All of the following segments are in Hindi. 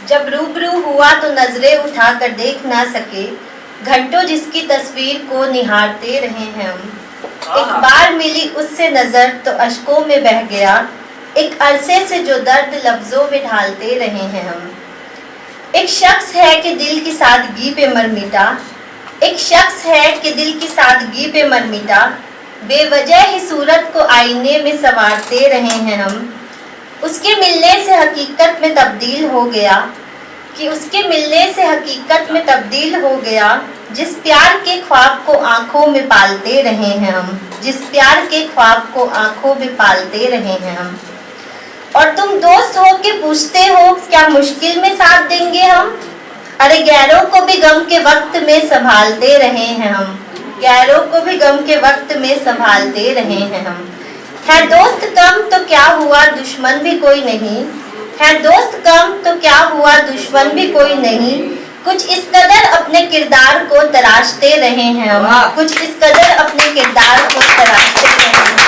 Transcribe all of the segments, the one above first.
जब रूबरू हुआ तो नजरें उठा कर देख ना सके, घंटों जिसकी तस्वीर को निहारते रहे हैं हम। एक बार मिली उससे नजर तो अश्कों में बह गया, एक अरसे से जो दर्द लफ्जों में ढालते रहे हैं हम। एक शख्स है कि दिल की सादगी पे मर मिटा, एक शख्स है कि दिल की सादगी पे मर मिटा, बेवजह ही सूरत को आईने में संवारते रहे हैं हम। उसके मिलने से हकीकत में तब्दील हो गया, कि उसके मिलने से हकीकत में तब्दील हो गया, जिस प्यार के ख्वाब को आंखों में पालते रहे हैं हम, जिस प्यार के ख्वाब को आंखों में पालते रहे हैं हम। और तुम दोस्त हो के पूछते हो क्या मुश्किल में साथ देंगे हम, अरे गैरों को भी गम के वक्त में संभालते रहे हैं हम, गैरों को भी गम के वक्त में संभालते रहे हैं हम। है दोस्त कम तो क्या हुआ दुश्मन भी कोई नहीं, है दोस्त कम तो क्या हुआ दुश्मन भी कोई नहीं, कुछ इस कदर अपने किरदार को तराशते रहे हैं हम, कुछ इस कदर अपने किरदार को तराशते रहे हैं।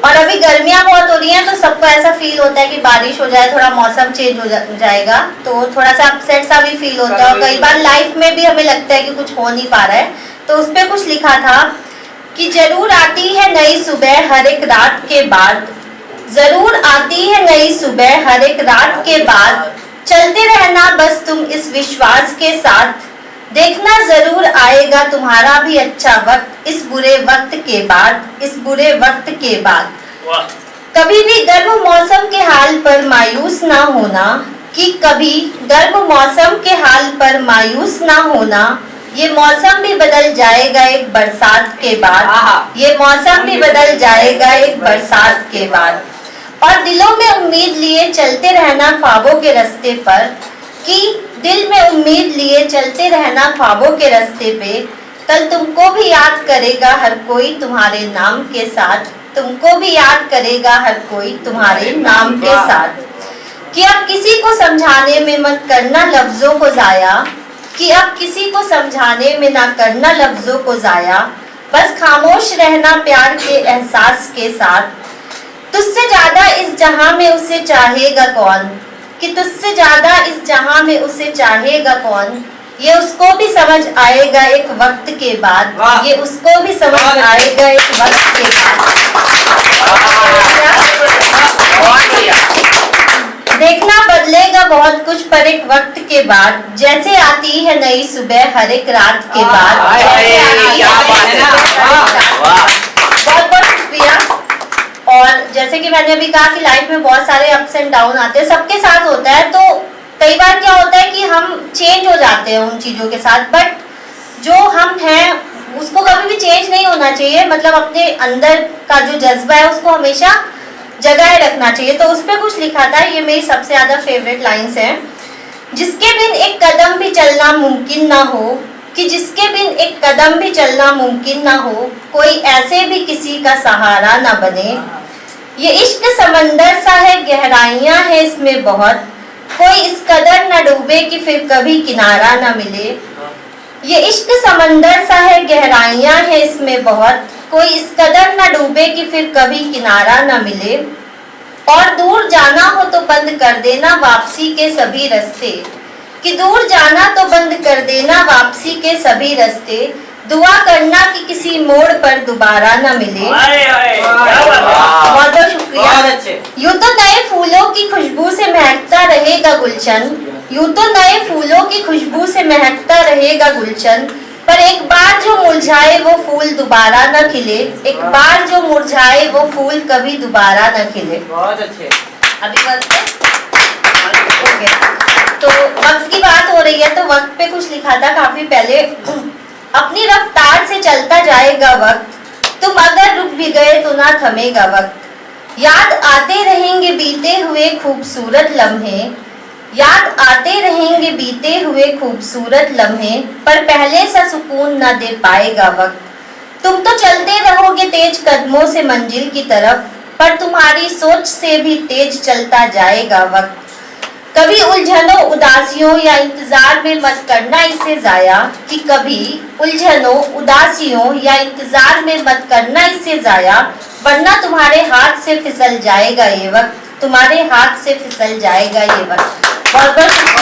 और अभी गर्मियाँ बहुत हो रही हैं तो सबको ऐसा फील होता है कि बारिश हो जाए, थोड़ा मौसम चेंज हो जाएगा तो थोड़ा सा अपसेट सा भी फील होता है। और कई बार लाइफ में भी हमें लगता है कि कुछ हो नहीं पा रहा है, तो उस पे कुछ लिखा था कि जरूर आती है नई सुबह हर एक रात के बाद, जरूर आती है नई सुबह हर एक रात के बाद, चलते रहना बस तुम इस विश्वास के साथ, देखना जरूर आएगा तुम्हारा भी अच्छा वक्त इस बुरे वक्त के बाद, इस बुरे वक्त के बाद। कभी भी गर्म मौसम के हाल पर मायूस ना होना, कि कभी गर्म मौसम के हाल पर मायूस ना होना, ये मौसम भी बदल जाएगा एक बरसात के बाद, ये मौसम भी बदल जाएगा एक बरसात के बाद। और दिलों में उम्मीद लिए चलते रहना ख्वाबों के रास्ते पर, कि दिल में उम्मीद लिए चलते रहना ख्वाबों के रास्ते पे, कल तुमको भी याद करेगा हर कोई तुम्हारे नाम के साथ, तुमको भी याद करेगा हर कोई तुम्हारे नाम के साथ। कि अब किसी को समझाने में मत करना लफ्जों को जाया, कि अब किसी को समझाने में ना करना लफ्जों को जाया, बस खामोश रहना प्यार के एहसास के साथ। तुझसे ज्यादा इस जहां में उसे चाहेगा कौन, कि तुझसे ज्यादा इस जहां में उसे चाहेगा कौन, ये उसको भी समझ आएगा एक वक्त के बाद, ये उसको भी समझ आएगा एक वक्त के बाद। देखना बदलेगा बहुत कुछ पर एक वक्त के बाद, जैसे आती है नई सुबह हर एक रात के बाद। बहुत बहुत शुक्रिया। और जैसे कि मैंने अभी कहा कि लाइफ में बहुत सारे अप्स एंड डाउन आते हैं, सबके साथ होता है, तो कई बार क्या होता है कि हम चेंज हो जाते हैं उन चीज़ों के साथ, बट जो हम हैं उसको कभी भी चेंज नहीं होना चाहिए। मतलब अपने अंदर का जो जज्बा है उसको हमेशा जगाए रखना चाहिए। तो उस पर कुछ लिखा था, ये मेरी सबसे ज़्यादा फेवरेट लाइन्स हैं। जिसके बिन एक कदम भी चलना मुमकिन ना हो, कि जिसके बिन एक कदम भी चलना मुमकिन ना हो, कोई ऐसे भी किसी का सहारा ना बने। ये इश्क समंदर सा है गहराइयाँ है इसमें बहुत, कोई इस कदर न डूबे कि फिर कभी किनारा न मिले। ये इश्क समंदर सा है गहराइयाँ है इसमें बहुत, कोई इस कदर न डूबे कि फिर कभी किनारा न मिले। और दूर जाना हो तो बंद कर देना वापसी के सभी रास्ते, कि दूर जाना तो बंद कर देना वापसी के सभी रास्ते, दुआ करना कि किसी मोड़ पर दोबारा न मिले। बहुत बहुत शुक्रिया। यूं तो नए फूलों की खुशबू से महकता रहेगा गुलशन, यूं तो नए फूलों की खुशबू से महकता रहेगा गुलशन, पर एक बार जो मुरझाए वो फूल दोबारा न खिले, एक बार जो मुरझाए वो फूल कभी दोबारा न खिले। बहुत अच्छे। अभी वक्त हो गया, तो वक्त की बात हो रही है तो वक्त पे कुछ लिखा था काफी पहले। अपनी रफ्तार से चलता जाएगा वक्त, तुम अगर रुक भी गए तो ना थमेगा वक्त, याद आते रहेंगे बीते हुए खूबसूरत लम्हे, याद आते रहेंगे बीते हुए खूबसूरत लम्हे, पर पहले सा सुकून ना दे पाएगा वक्त। तुम तो चलते रहोगे तेज कदमों से मंजिल की तरफ, पर तुम्हारी सोच से भी तेज चलता जाएगा वक्त। कभी उलझनों उदासियों या इंतजार में मत करना इसे जाया, कि कभी उलझनों उदासियों या इंतजार में मत करना इसे जाया, वरना तुम्हारे हाथ से फिसल जाएगा ये वक्त, तुम्हारे हाथ से फिसल जाएगा ये बच्चा। बहुत बहुत